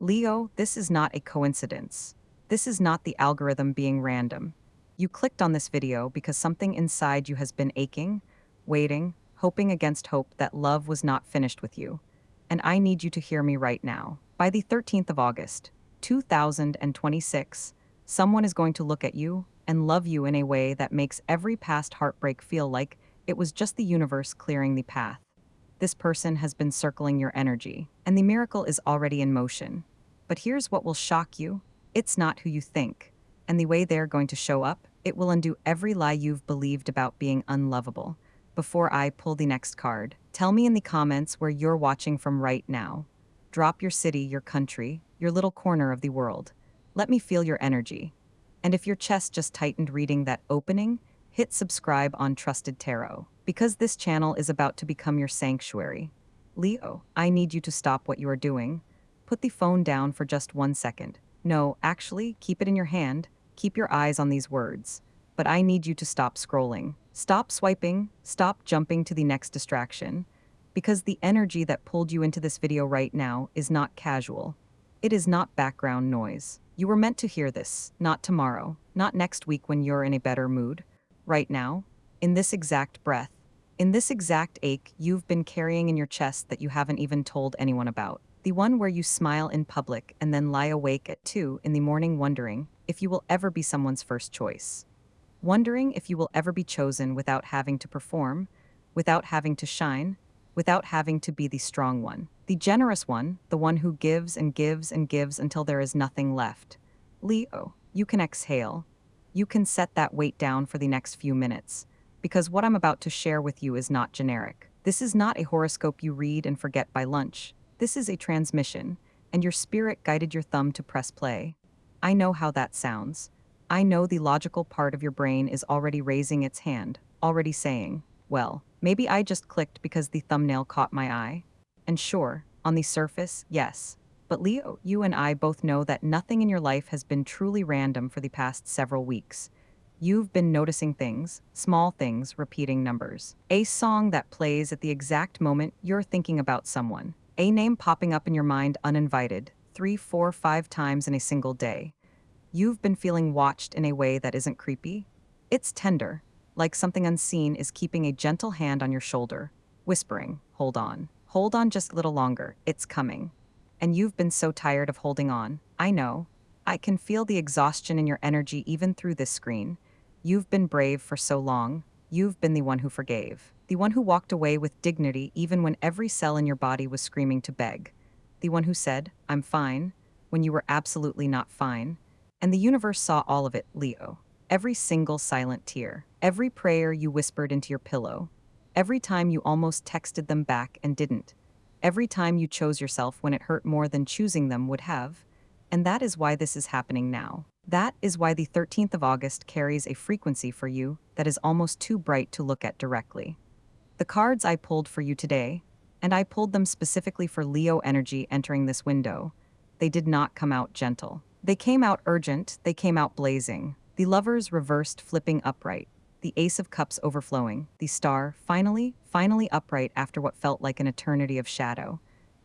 Leo, this is not a coincidence. This is not the algorithm being random. You clicked on this video because something inside you has been aching, waiting, hoping against hope that love was not finished with you. And I need you to hear me right now. By the 13th of August, 2026, someone is going to look at you and love you in a way that makes every past heartbreak feel like it was just the universe clearing the path. This person has been circling your energy, and the miracle is already in motion. But here's what will shock you. It's not who you think. And the way they're going to show up, it will undo every lie you've believed about being unlovable. Before I pull the next card, tell me in the comments where you're watching from right now. Drop your city, your country, your little corner of the world. Let me feel your energy. And if your chest just tightened reading that opening, hit subscribe on Trusted Tarot, because this channel is about to become your sanctuary. Leo, I need you to stop what you are doing. Put the phone down for just 1 second. No, actually, keep it in your hand. Keep your eyes on these words. But I need you to stop scrolling. Stop swiping. Stop jumping to the next distraction. Because the energy that pulled you into this video right now is not casual. It is not background noise. You were meant to hear this, not tomorrow, not next week when you're in a better mood. Right now, in this exact breath, in this exact ache you've been carrying in your chest that you haven't even told anyone about. The one where you smile in public and then lie awake at 2 in the morning wondering if you will ever be someone's first choice. Wondering if you will ever be chosen without having to perform, without having to shine, without having to be the strong one, the generous one, the one who gives and gives and gives until there is nothing left. Leo, you can exhale. You can set that weight down for the next few minutes, because what I'm about to share with you is not generic. This is not a horoscope you read and forget by lunch. This is a transmission, and your spirit guided your thumb to press play. I know how that sounds. I know the logical part of your brain is already raising its hand, already saying, well, maybe I just clicked because the thumbnail caught my eye. And sure, on the surface, yes. But Leo, you and I both know that nothing in your life has been truly random for the past several weeks. You've been noticing things, small things, repeating numbers. A song that plays at the exact moment you're thinking about someone. A name popping up in your mind uninvited, 3, 4, 5 times in a single day. You've been feeling watched in a way that isn't creepy. It's tender, like something unseen is keeping a gentle hand on your shoulder, whispering, hold on just a little longer, it's coming. And you've been so tired of holding on. I know. I can feel the exhaustion in your energy even through this screen. You've been brave for so long. You've been the one who forgave. The one who walked away with dignity even when every cell in your body was screaming to beg. The one who said, I'm fine, when you were absolutely not fine. And the universe saw all of it, Leo. Every single silent tear. Every prayer you whispered into your pillow. Every time you almost texted them back and didn't. Every time you chose yourself when it hurt more than choosing them would have. And that is why this is happening now. That is why the 13th of August carries a frequency for you that is almost too bright to look at directly. The cards I pulled for you today, and I pulled them specifically for Leo energy entering this window, they did not come out gentle. They came out urgent, they came out blazing. The Lovers reversed, flipping upright. The Ace of Cups overflowing. The Star finally upright after what felt like an eternity of shadow.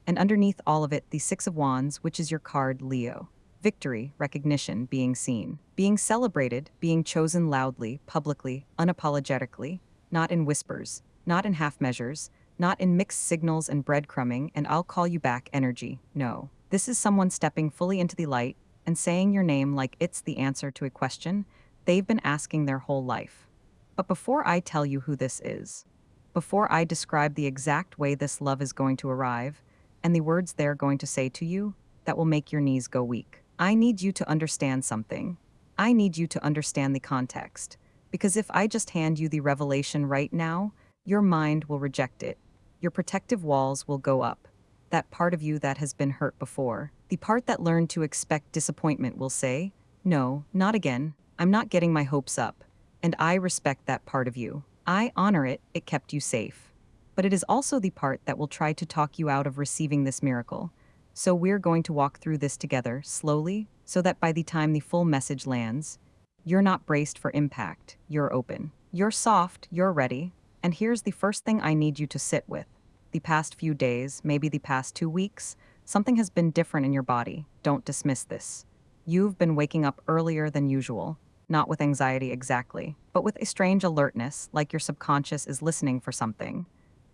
And underneath all of it, the Six of Wands, which is your card, Leo. Victory, recognition, being seen. Being celebrated, being chosen loudly, publicly, unapologetically. Not in whispers, not in half measures, not in mixed signals and breadcrumbing and I'll call you back energy. No. This is someone stepping fully into the light and saying your name like it's the answer to a question they've been asking their whole life. But before I tell you who this is, before I describe the exact way this love is going to arrive, and the words they're going to say to you that will make your knees go weak, I need you to understand something. I need you to understand the context. Because if I just hand you the revelation right now, your mind will reject it. Your protective walls will go up. That part of you that has been hurt before, the part that learned to expect disappointment will say, no, not again. I'm not getting my hopes up. And I respect that part of you. I honor it, it kept you safe. But it is also the part that will try to talk you out of receiving this miracle. So we're going to walk through this together, slowly, so that by the time the full message lands, you're not braced for impact, you're open. You're soft, you're ready. And here's the first thing I need you to sit with. The past few days, maybe the past 2 weeks, Something has been different in your body. Don't dismiss this. You've been waking up earlier than usual, not with anxiety exactly, but with a strange alertness, like your subconscious is listening for something.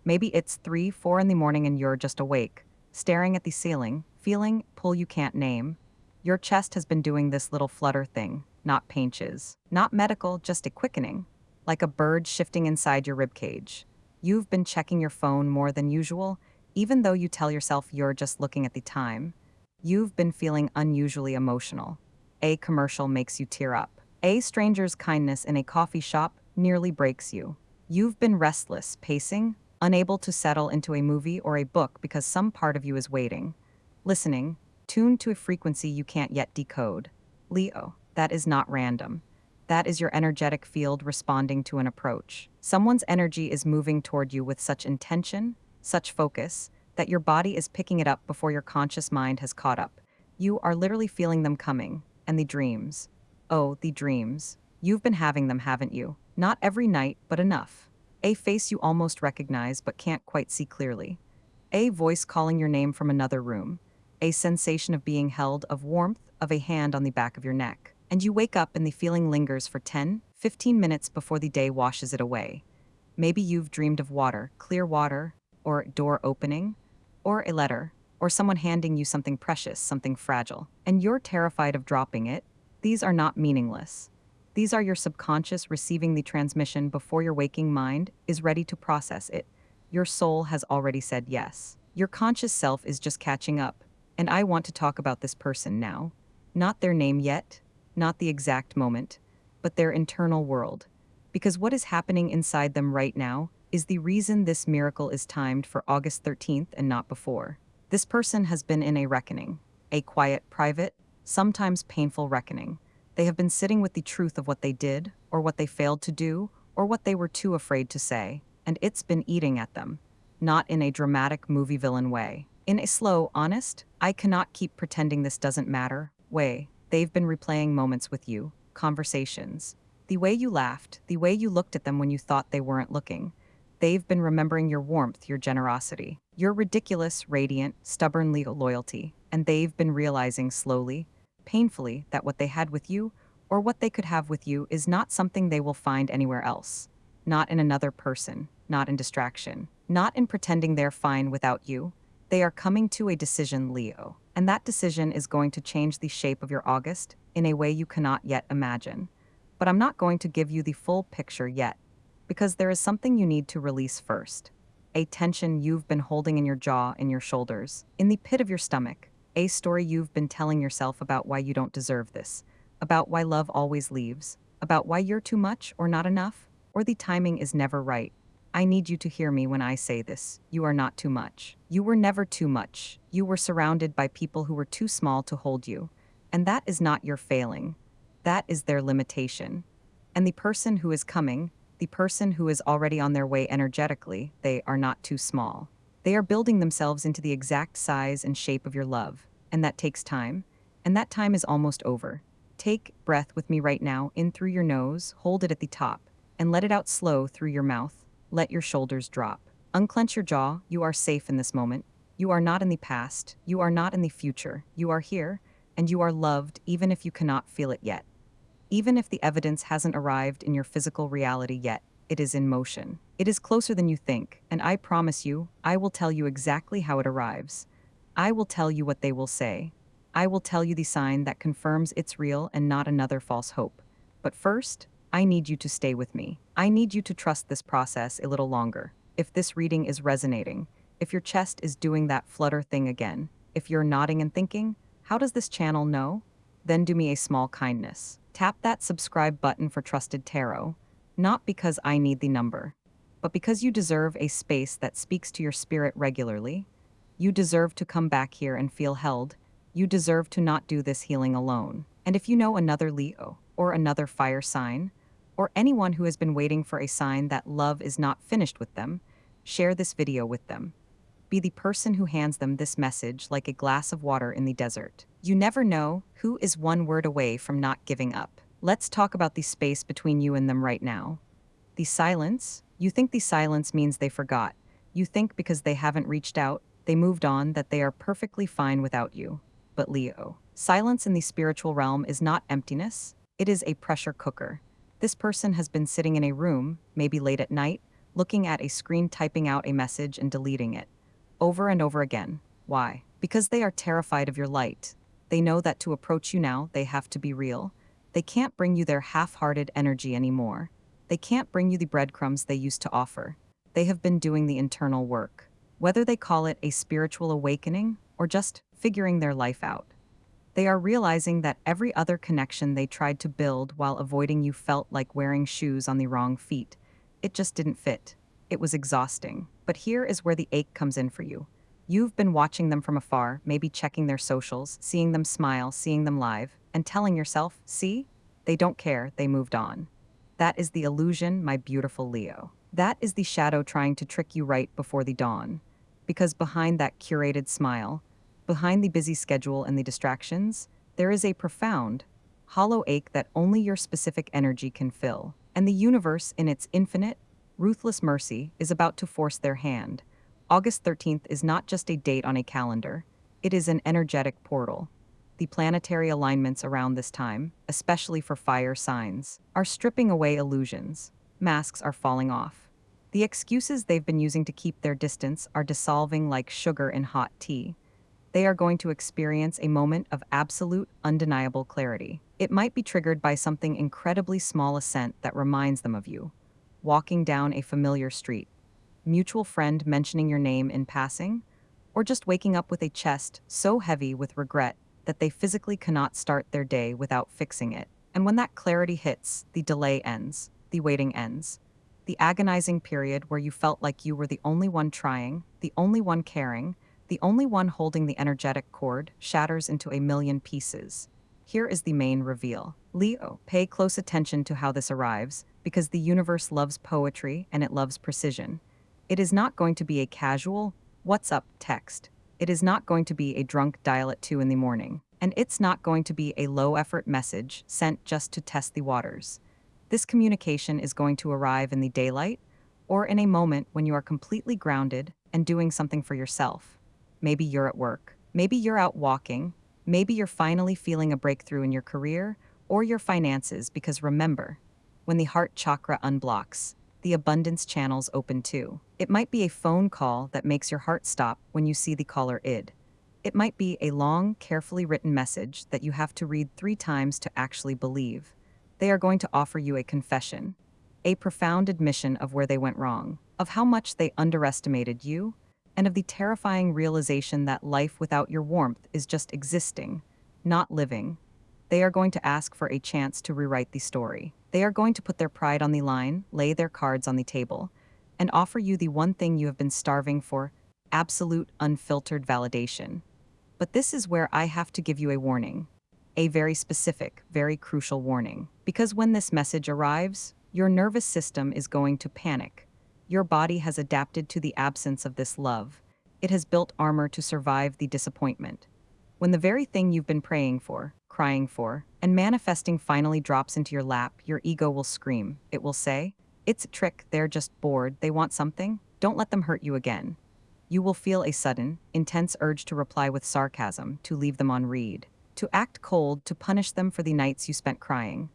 Maybe it's 3, 4 in the morning and you're just awake, staring at the ceiling, feeling pull you can't name. Your chest has been doing this little flutter thing, not painches, not medical, just a quickening, like a bird shifting inside your ribcage. You've been checking your phone more than usual, even though you tell yourself you're just looking at the time. You've been feeling unusually emotional. A commercial makes you tear up. A stranger's kindness in a coffee shop nearly breaks you. You've been restless, pacing, unable to settle into a movie or a book because some part of you is waiting, listening, tuned to a frequency you can't yet decode. Leo, that is not random. That is your energetic field responding to an approach. Someone's energy is moving toward you with such intention, such focus, that your body is picking it up before your conscious mind has caught up. You are literally feeling them coming. And the dreams. Oh, the dreams. You've been having them, haven't you? Not every night, but enough. A face you almost recognize but can't quite see clearly. A voice calling your name from another room. A sensation of being held, of warmth, of a hand on the back of your neck. And you wake up and the feeling lingers for 10, 15 minutes before the day washes it away. Maybe you've dreamed of water, clear water, or door opening, or a letter, or someone handing you something precious, something fragile, and you're terrified of dropping it. These are not meaningless. These are your subconscious receiving the transmission before your waking mind is ready to process it. Your soul has already said yes. Your conscious self is just catching up, and I want to talk about this person now. Not their name yet, not the exact moment, but their internal world. Because what is happening inside them right now is the reason this miracle is timed for August 13th and not before. This person has been in a reckoning, a quiet, private, sometimes painful reckoning. They have been sitting with the truth of what they did, or what they failed to do, or what they were too afraid to say, and it's been eating at them. Not in a dramatic movie villain way. In a slow, honest, I cannot keep pretending this doesn't matter way. They've been replaying moments with you, conversations. The way you laughed, the way you looked at them when you thought they weren't looking. They've been remembering your warmth, your generosity, your ridiculous, radiant, stubborn loyalty, and they've been realizing slowly, painfully, that what they had with you, or what they could have with you, is not something they will find anywhere else. Not in another person, not in distraction, not in pretending they're fine without you. They are coming to a decision, Leo, and that decision is going to change the shape of your August in a way you cannot yet imagine. But I'm not going to give you the full picture yet, because there is something you need to release first. A tension you've been holding in your jaw, in your shoulders, in the pit of your stomach. A story you've been telling yourself about why you don't deserve this, about why love always leaves, about why you're too much or not enough, or the timing is never right. I need you to hear me when I say this. You are not too much. You were never too much. You were surrounded by people who were too small to hold you. And that is not your failing. That is their limitation. And the person who is coming, the person who is already on their way energetically, they are not too small. They are building themselves into the exact size and shape of your love. And that takes time. And that time is almost over. Take breath with me right now, in through your nose, hold it at the top, and let it out slow through your mouth. Let your shoulders drop. Unclench your jaw. You are safe in this moment. You are not in the past. You are not in the future. You are here, and you are loved even if you cannot feel it yet. Even if the evidence hasn't arrived in your physical reality yet, it is in motion. It is closer than you think, and I promise you, I will tell you exactly how it arrives. I will tell you what they will say. I will tell you the sign that confirms it's real and not another false hope. But first, I need you to stay with me. I need you to trust this process a little longer. If this reading is resonating, if your chest is doing that flutter thing again, if you're nodding and thinking, how does this channel know? Then do me a small kindness. Tap that subscribe button for Trusted Tarot, not because I need the number, but because you deserve a space that speaks to your spirit regularly. You deserve to come back here and feel held. You deserve to not do this healing alone. And if you know another Leo, or another fire sign, or anyone who has been waiting for a sign that love is not finished with them, share this video with them. Be the person who hands them this message like a glass of water in the desert. You never know who is one word away from not giving up. Let's talk about the space between you and them right now. The silence. You think the silence means they forgot. You think because they haven't reached out, They moved on, that they are perfectly fine without you. But Leo, silence in the spiritual realm is not emptiness, it is a pressure cooker. This person has been sitting in a room, maybe late at night, looking at a screen, typing out a message and deleting it. Over and over again. Why? Because they are terrified of your light. They know that to approach you now, they have to be real. They can't bring you their half-hearted energy anymore. They can't bring you the breadcrumbs they used to offer. They have been doing the internal work. Whether they call it a spiritual awakening or just figuring their life out. They are realizing that every other connection they tried to build while avoiding you felt like wearing shoes on the wrong feet. It just didn't fit. It was exhausting. But here is where the ache comes in for you. You've been watching them from afar, maybe checking their socials, seeing them smile, seeing them live, and telling yourself, see? They don't care, they moved on. That is the illusion, my beautiful Leo. That is the shadow trying to trick you right before the dawn. Because behind that curated smile, behind the busy schedule and the distractions, there is a profound, hollow ache that only your specific energy can fill. And the universe, in its infinite, ruthless mercy, is about to force their hand. August 13th is not just a date on a calendar, it is an energetic portal. The planetary alignments around this time, especially for fire signs, are stripping away illusions. Masks are falling off. The excuses they've been using to keep their distance are dissolving like sugar in hot tea. They are going to experience a moment of absolute, undeniable clarity. It might be triggered by something incredibly small, a scent that reminds them of you. Walking down a familiar street. Mutual friend mentioning your name in passing. Or just waking up with a chest so heavy with regret that they physically cannot start their day without fixing it. And when that clarity hits, the delay ends. The waiting ends. The agonizing period where you felt like you were the only one trying, the only one caring, the only one holding the energetic cord, shatters into a million pieces. Here is the main reveal. Leo, pay close attention to how this arrives, because the universe loves poetry and it loves precision. It is not going to be a casual, "What's up?" text. It is not going to be a drunk dial at 2 in the morning. And it's not going to be a low-effort message sent just to test the waters. This communication is going to arrive in the daylight, or in a moment when you are completely grounded and doing something for yourself. Maybe you're at work. Maybe you're out walking. Maybe you're finally feeling a breakthrough in your career or your finances, because remember, when the heart chakra unblocks, the abundance channels open too. It might be a phone call that makes your heart stop when you see the caller ID. It might be a long, carefully written message that you have to read 3 times to actually believe. They are going to offer you a confession, a profound admission of where they went wrong, of how much they underestimated you, and of the terrifying realization that life without your warmth is just existing, not living. They are going to ask for a chance to rewrite the story. They are going to put their pride on the line, lay their cards on the table, and offer you the one thing you have been starving for: absolute, unfiltered validation. But this is where I have to give you a warning. A very specific, very crucial warning. Because when this message arrives, your nervous system is going to panic. Your body has adapted to the absence of this love. It has built armor to survive the disappointment. When the very thing you've been praying for, crying for, and manifesting finally drops into your lap, your ego will scream. It will say, "It's a trick, they're just bored, they want something, don't let them hurt you again." You will feel a sudden, intense urge to reply with sarcasm, to leave them on read, to act cold, to punish them for the nights you spent crying.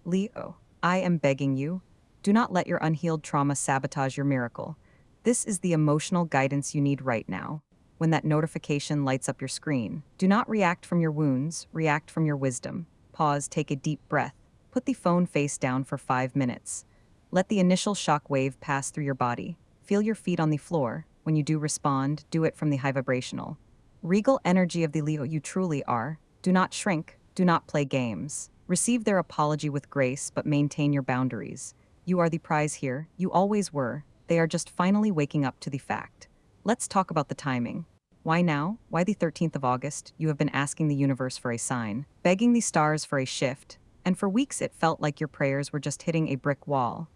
Leo, I am begging you, do not let your unhealed trauma sabotage your miracle. This is the emotional guidance you need right now. When that notification lights up your screen, do not react from your wounds, react from your wisdom. Pause, take a deep breath. Put the phone face down for 5 minutes. Let the initial shock wave pass through your body. Feel your feet on the floor. When you do respond, do it from the high vibrational, regal energy of the Leo you truly are. Do not shrink, do not play games. Receive their apology with grace, but maintain your boundaries. You are the prize here, you always were. They are just finally waking up to the fact. Let's talk about the timing. Why now? Why the 13th of August? You have been asking the universe for a sign, begging the stars for a shift, and for weeks it felt like your prayers were just hitting a brick wall.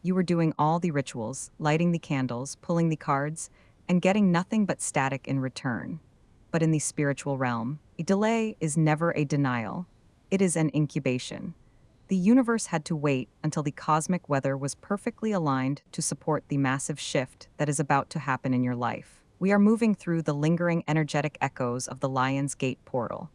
You were doing all the rituals, lighting the candles, pulling the cards, and getting nothing but static in return. But in the spiritual realm, a delay is never a denial. It is an incubation. The universe had to wait until the cosmic weather was perfectly aligned to support the massive shift that is about to happen in your life. We are moving through the lingering energetic echoes of the Lion's Gate portal.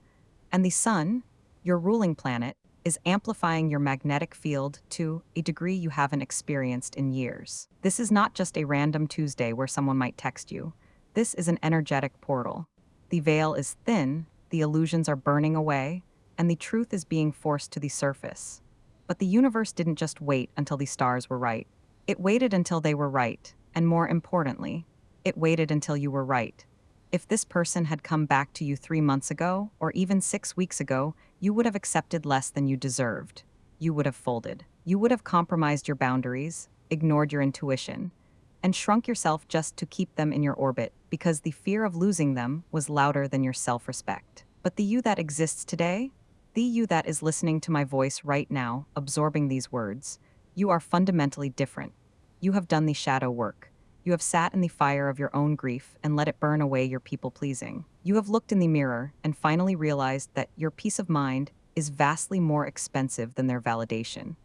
And the Sun, your ruling planet, is amplifying your magnetic field to a degree you haven't experienced in years. This is not just a random Tuesday where someone might text you. This is an energetic portal. The veil is thin, the illusions are burning away, and the truth is being forced to the surface. But the universe didn't just wait until the stars were right. It waited until they were right, and more importantly, it waited until you were right. If this person had come back to you 3 months ago, or even 6 weeks ago, you would have accepted less than you deserved. You would have folded. You would have compromised your boundaries, ignored your intuition, and shrunk yourself just to keep them in your orbit because the fear of losing them was louder than your self-respect. But the you that exists today, the you that is listening to my voice right now, absorbing these words, you are fundamentally different. You have done the shadow work. You have sat in the fire of your own grief and let it burn away your people-pleasing. You have looked in the mirror and finally realized that your peace of mind is vastly more expensive than their validation.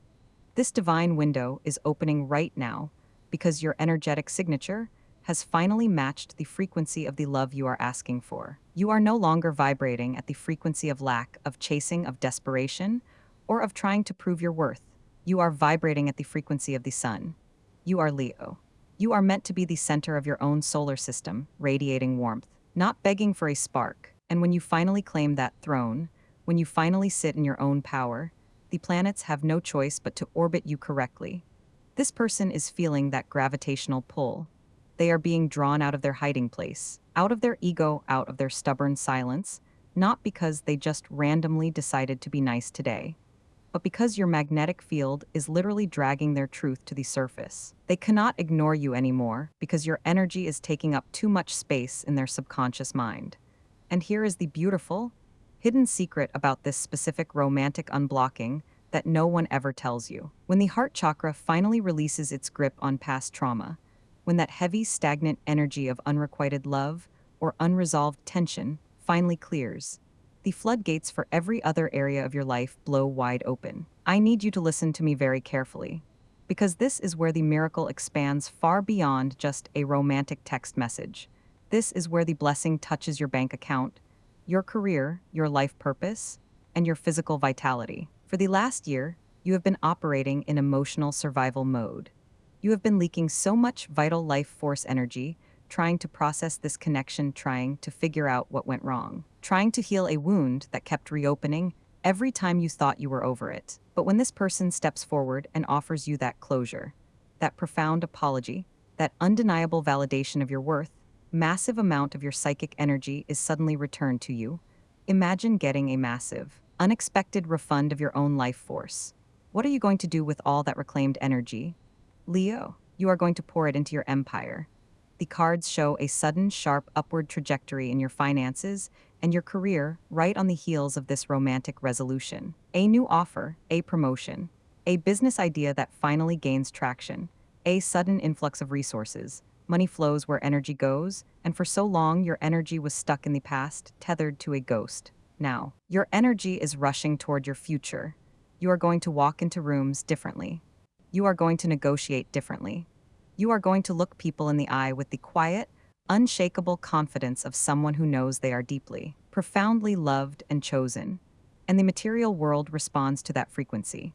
This divine window is opening right now because your energetic signature has finally matched the frequency of the love you are asking for. You are no longer vibrating at the frequency of lack, of chasing, of desperation, or of trying to prove your worth. You are vibrating at the frequency of the sun. You are Leo. You are meant to be the center of your own solar system, radiating warmth, not begging for a spark. And when you finally claim that throne, when you finally sit in your own power, the planets have no choice but to orbit you correctly. This person is feeling that gravitational pull. They are being drawn out of their hiding place, out of their ego, out of their stubborn silence, not because they just randomly decided to be nice today, but because your magnetic field is literally dragging their truth to the surface. They cannot ignore you anymore because your energy is taking up too much space in their subconscious mind. And here is the beautiful, hidden secret about this specific romantic unblocking that no one ever tells you. When the heart chakra finally releases its grip on past trauma, when that heavy, stagnant energy of unrequited love or unresolved tension finally clears, the floodgates for every other area of your life blow wide open. I need you to listen to me very carefully, because this is where the miracle expands far beyond just a romantic text message. This is where the blessing touches your bank account, your career, your life purpose, and your physical vitality. For the last year, you have been operating in emotional survival mode. You have been leaking so much vital life force energy, trying to process this connection, trying to figure out what went wrong, trying to heal a wound that kept reopening every time you thought you were over it. But when this person steps forward and offers you that closure, that profound apology, that undeniable validation of your worth, massive amount of your psychic energy is suddenly returned to you. Imagine getting a massive, unexpected refund of your own life force. What are you going to do with all that reclaimed energy? Leo, you are going to pour it into your empire. The cards show a sudden, sharp upward trajectory in your finances and your career right on the heels of this romantic resolution. A new offer, a promotion, a business idea that finally gains traction, a sudden influx of resources. Money flows where energy goes, and for so long your energy was stuck in the past, tethered to a ghost. Now, your energy is rushing toward your future. You are going to walk into rooms differently. You are going to negotiate differently. You are going to look people in the eye with the quiet, unshakable confidence of someone who knows they are deeply, profoundly loved and chosen. And the material world responds to that frequency.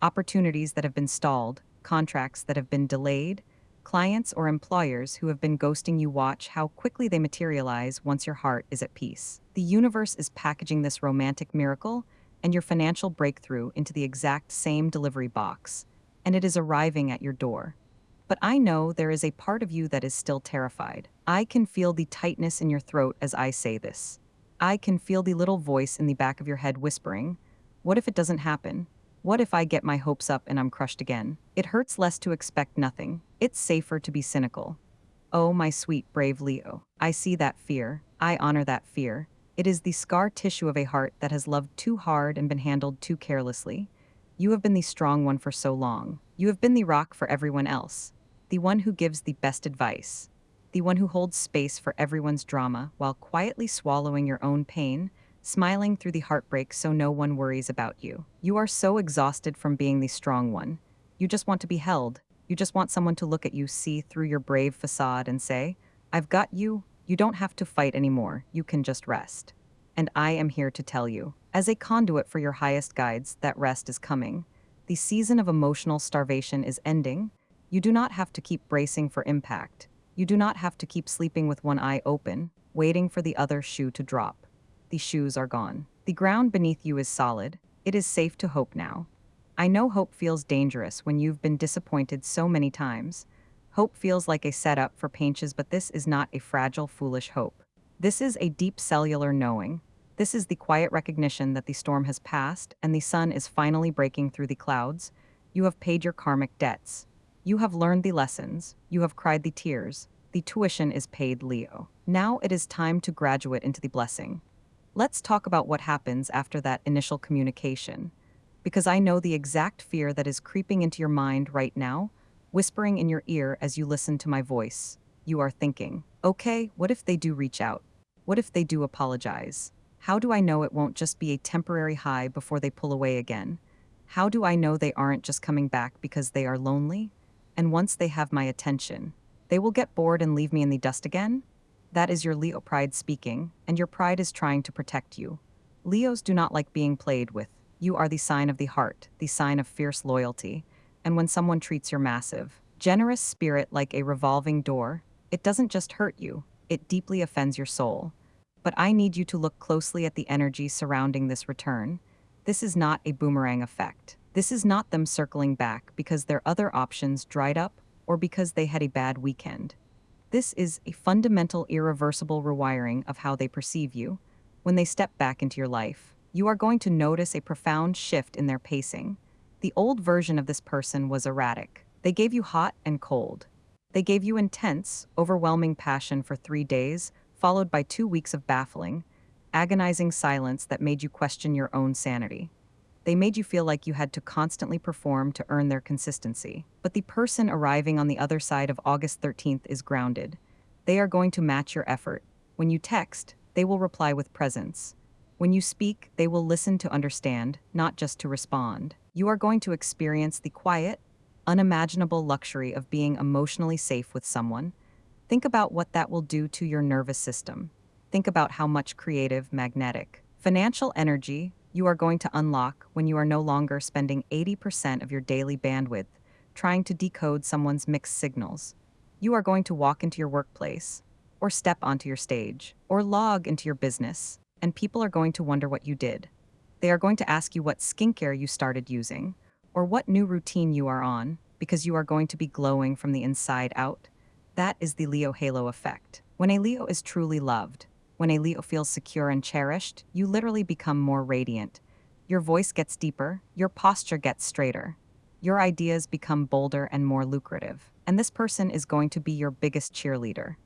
Opportunities that have been stalled, contracts that have been delayed, clients or employers who have been ghosting you, watch how quickly they materialize once your heart is at peace. The universe is packaging this romantic miracle and your financial breakthrough into the exact same delivery box, and it is arriving at your door. But I know there is a part of you that is still terrified. I can feel the tightness in your throat as I say this. I can feel the little voice in the back of your head whispering, what if it doesn't happen? What if I get my hopes up and I'm crushed again? It hurts less to expect nothing. It's safer to be cynical. Oh, my sweet, brave Leo. I see that fear. I honor that fear. It is the scar tissue of a heart that has loved too hard and been handled too carelessly. You have been the strong one for so long. You have been the rock for everyone else, the one who gives the best advice, the one who holds space for everyone's drama while quietly swallowing your own pain, smiling through the heartbreak so no one worries about you. You are so exhausted from being the strong one. You just want to be held. You just want someone to look at you, see through your brave facade and say, I've got you. You don't have to fight anymore. You can just rest. And I am here to tell you, as a conduit for your highest guides, that rest is coming. The season of emotional starvation is ending. You do not have to keep bracing for impact. You do not have to keep sleeping with one eye open, waiting for the other shoe to drop. The shoes are gone. The ground beneath you is solid. It is safe to hope now. I know hope feels dangerous when you've been disappointed so many times. Hope feels like a setup for painches, but this is not a fragile, foolish hope. This is a deep cellular knowing. This is the quiet recognition that the storm has passed and the sun is finally breaking through the clouds. You have paid your karmic debts. You have learned the lessons. You have cried the tears. The tuition is paid, Leo. Now it is time to graduate into the blessing. Let's talk about what happens after that initial communication, because I know the exact fear that is creeping into your mind right now, whispering in your ear as you listen to my voice. You are thinking, okay, what if they do reach out? What if they do apologize? How do I know it won't just be a temporary high before they pull away again? How do I know they aren't just coming back because they are lonely? And once they have my attention, they will get bored and leave me in the dust again? That is your Leo pride speaking, and your pride is trying to protect you. Leos do not like being played with. You are the sign of the heart, the sign of fierce loyalty. And when someone treats your massive, generous spirit like a revolving door, it doesn't just hurt you, it deeply offends your soul. But I need you to look closely at the energy surrounding this return. This is not a boomerang effect. This is not them circling back because their other options dried up or because they had a bad weekend. This is a fundamental, irreversible rewiring of how they perceive you. When they step back into your life, you are going to notice a profound shift in their pacing. The old version of this person was erratic. They gave you hot and cold. They gave you intense, overwhelming passion for 3 days, followed by 2 weeks of baffling, agonizing silence that made you question your own sanity. They made you feel like you had to constantly perform to earn their consistency. But the person arriving on the other side of August 13th is grounded. They are going to match your effort. When you text, they will reply with presence. When you speak, they will listen to understand, not just to respond. You are going to experience the quiet, unimaginable luxury of being emotionally safe with someone. Think about what that will do to your nervous system. Think about how much creative, magnetic, financial energy you are going to unlock when you are no longer spending 80% of your daily bandwidth trying to decode someone's mixed signals. You are going to walk into your workplace, or step onto your stage, or log into your business, and people are going to wonder what you did. They are going to ask you what skincare you started using, or what new routine you are on, because you are going to be glowing from the inside out. That is the Leo halo effect. When a Leo is truly loved, when a Leo feels secure and cherished, you literally become more radiant. Your voice gets deeper, your posture gets straighter. Your ideas become bolder and more lucrative. And this person is going to be your biggest cheerleader.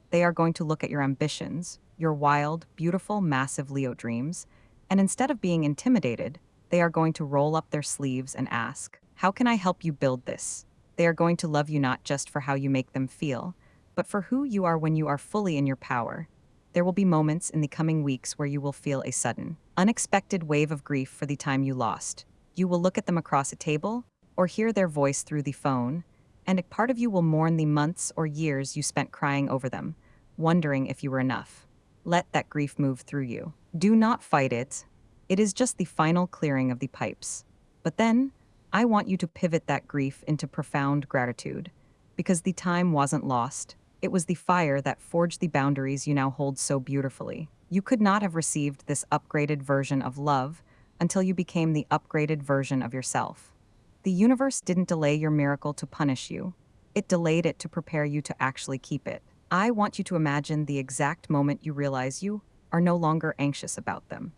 They are going to look at your ambitions, your wild, beautiful, massive Leo dreams, and instead of being intimidated, they are going to roll up their sleeves and ask, "How can I help you build this?" They are going to love you not just for how you make them feel, but for who you are when you are fully in your power. There will be moments in the coming weeks where you will feel a sudden, unexpected wave of grief for the time you lost. You will look at them across a table or hear their voice through the phone, and a part of you will mourn the months or years you spent crying over them, wondering if you were enough. Let that grief move through you. Do not fight it. It is just the final clearing of the pipes. But then, I want you to pivot that grief into profound gratitude, because the time wasn't lost. It was the fire that forged the boundaries you now hold so beautifully. You could not have received this upgraded version of love until you became the upgraded version of yourself. The universe didn't delay your miracle to punish you. It delayed it to prepare you to actually keep it. I want you to imagine the exact moment you realize you are no longer anxious about them.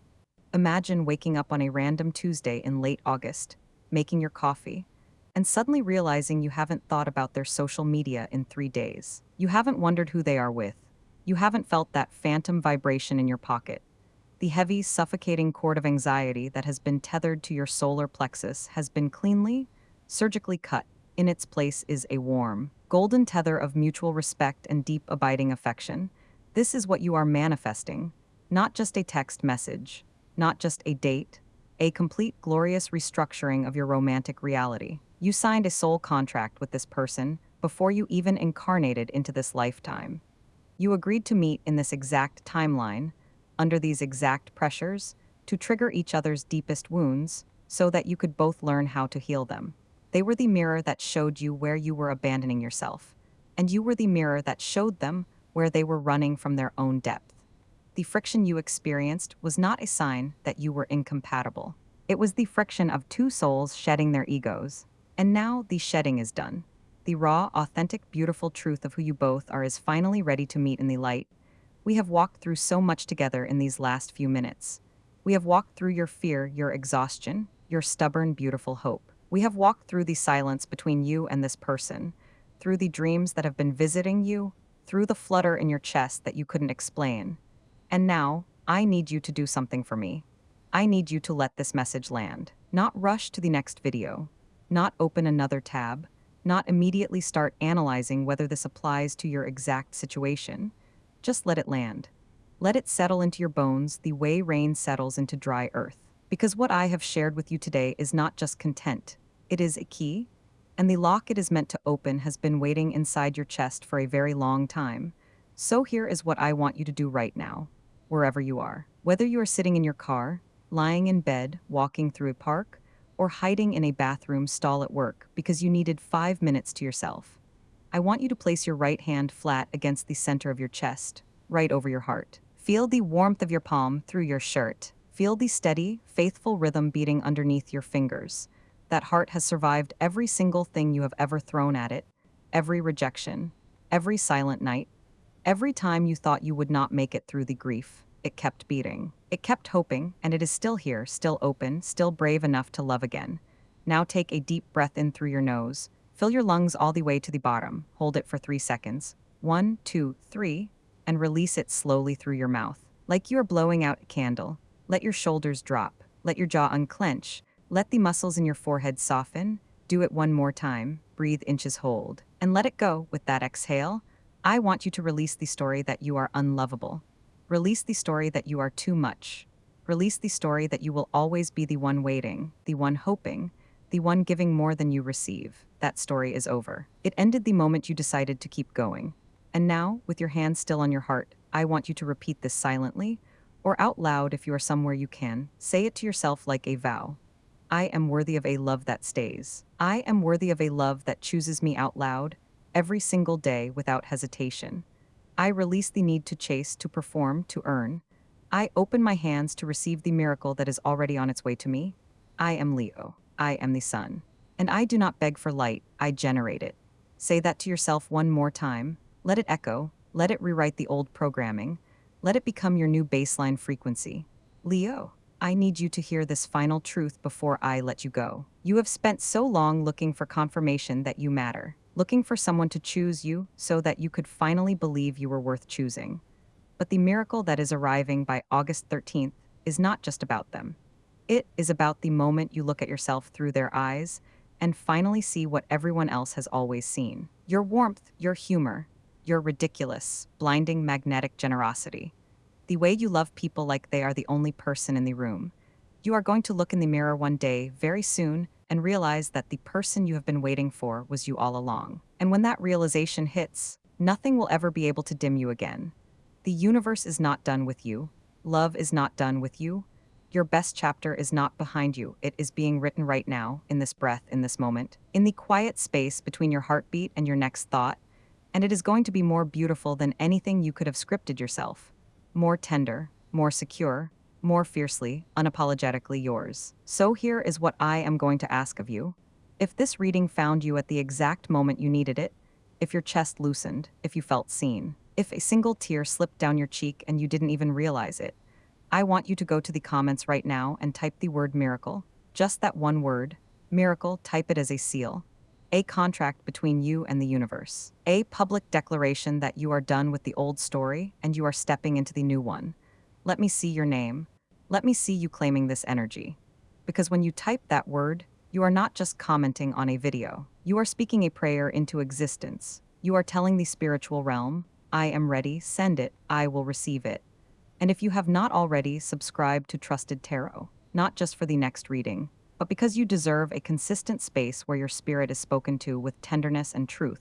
Imagine waking up on a random Tuesday in late August, making your coffee, and suddenly realizing you haven't thought about their social media in 3 days. You haven't wondered who they are with. You haven't felt that phantom vibration in your pocket. The heavy, suffocating cord of anxiety that has been tethered to your solar plexus has been cleanly, surgically cut. In its place is a warm, golden tether of mutual respect and deep, abiding affection. This is what you are manifesting, not just a text message, not just a date, a complete, glorious restructuring of your romantic reality. You signed a soul contract with this person before you even incarnated into this lifetime. You agreed to meet in this exact timeline, under these exact pressures, to trigger each other's deepest wounds, so that you could both learn how to heal them. They were the mirror that showed you where you were abandoning yourself, and you were the mirror that showed them where they were running from their own depth. The friction you experienced was not a sign that you were incompatible. It was the friction of two souls shedding their egos. And now the shedding is done. The raw, authentic, beautiful truth of who you both are is finally ready to meet in the light. We have walked through so much together in these last few minutes. We have walked through your fear, your exhaustion, your stubborn, beautiful hope. We have walked through the silence between you and this person, through the dreams that have been visiting you, through the flutter in your chest that you couldn't explain. And now, I need you to do something for me. I need you to let this message land. Not rush to the next video. Not open another tab. Not immediately start analyzing whether this applies to your exact situation. Just let it land. Let it settle into your bones the way rain settles into dry earth. Because what I have shared with you today is not just content. It is a key, and the lock it is meant to open has been waiting inside your chest for a very long time. So here is what I want you to do right now, wherever you are. Whether you are sitting in your car, lying in bed, walking through a park, or hiding in a bathroom stall at work because you needed 5 minutes to yourself, I want you to place your right hand flat against the center of your chest, right over your heart. Feel the warmth of your palm through your shirt. Feel the steady, faithful rhythm beating underneath your fingers. That heart has survived every single thing you have ever thrown at it, every rejection, every silent night, every time you thought you would not make it through the grief. It kept beating. It kept hoping, and it is still here, still open, still brave enough to love again. Now take a deep breath in through your nose. Fill your lungs all the way to the bottom. Hold it for 3 seconds. 1, 2, 3, and release it slowly through your mouth. Like you are blowing out a candle. Let your shoulders drop. Let your jaw unclench. Let the muscles in your forehead soften. Do it one more time. Breathe, inches, hold. And let it go with that exhale. I want you to release the story that you are unlovable. Release the story that you are too much. Release the story that you will always be the one waiting, the one hoping, the one giving more than you receive. That story is over. It ended the moment you decided to keep going. And now, with your hand still on your heart, I want you to repeat this silently, or out loud if you are somewhere you can. Say it to yourself like a vow. I am worthy of a love that stays. I am worthy of a love that chooses me out loud, every single day without hesitation. I release the need to chase, to perform, to earn. I open my hands to receive the miracle that is already on its way to me. I am Leo. I am the sun. And I do not beg for light, I generate it. Say that to yourself one more time. Let it echo. Let it rewrite the old programming. Let it become your new baseline frequency. Leo, I need you to hear this final truth before I let you go. You have spent so long looking for confirmation that you matter. Looking for someone to choose you so that you could finally believe you were worth choosing. But the miracle that is arriving by August 13th is not just about them. It is about the moment you look at yourself through their eyes and finally see what everyone else has always seen. Your warmth, your humor, your ridiculous, blinding, magnetic generosity. The way you love people like they are the only person in the room. You are going to look in the mirror one day, very soon, and realize that the person you have been waiting for was you all along. And when that realization hits, nothing will ever be able to dim you again. The universe is not done with you. Love is not done with you. Your best chapter is not behind you. It is being written right now, in this breath, in this moment, in the quiet space between your heartbeat and your next thought. And it is going to be more beautiful than anything you could have scripted yourself. More tender, more secure, more fiercely, unapologetically yours. So here is what I am going to ask of you. If this reading found you at the exact moment you needed it, if your chest loosened, if you felt seen, if a single tear slipped down your cheek and you didn't even realize it, I want you to go to the comments right now and type the word miracle. Just that one word, miracle, type it as a seal. A contract between you and the universe. A public declaration that you are done with the old story and you are stepping into the new one. Let me see your name. Let me see you claiming this energy. Because when you type that word, you are not just commenting on a video. You are speaking a prayer into existence. You are telling the spiritual realm, I am ready, send it, I will receive it. And if you have not already, subscribe to Trusted Tarot, not just for the next reading, but because you deserve a consistent space where your spirit is spoken to with tenderness and truth.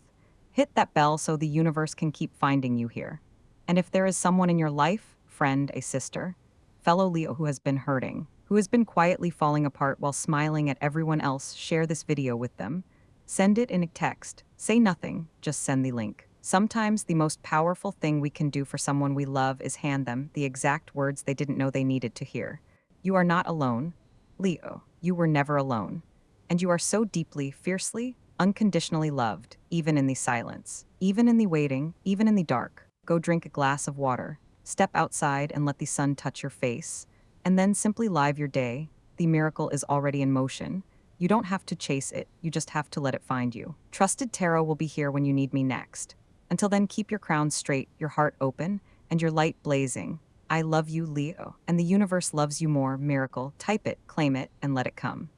Hit that bell so the universe can keep finding you here. And if there is someone in your life, friend, a sister, fellow Leo who has been hurting, who has been quietly falling apart while smiling at everyone else, share this video with them. Send it in a text. Say nothing, just send the link. Sometimes the most powerful thing we can do for someone we love is hand them the exact words they didn't know they needed to hear. You are not alone. Leo, you were never alone. And you are so deeply, fiercely, unconditionally loved, even in the silence, even in the waiting, even in the dark. Go drink a glass of water. Step outside and let the sun touch your face. And then simply live your day. The miracle is already in motion. You don't have to chase it, you just have to let it find you. Trusted Tarot will be here when you need me next. Until then, keep your crown straight, your heart open, and your light blazing. I love you, Leo, and the universe loves you more. Miracle. Type it, claim it, and let it come.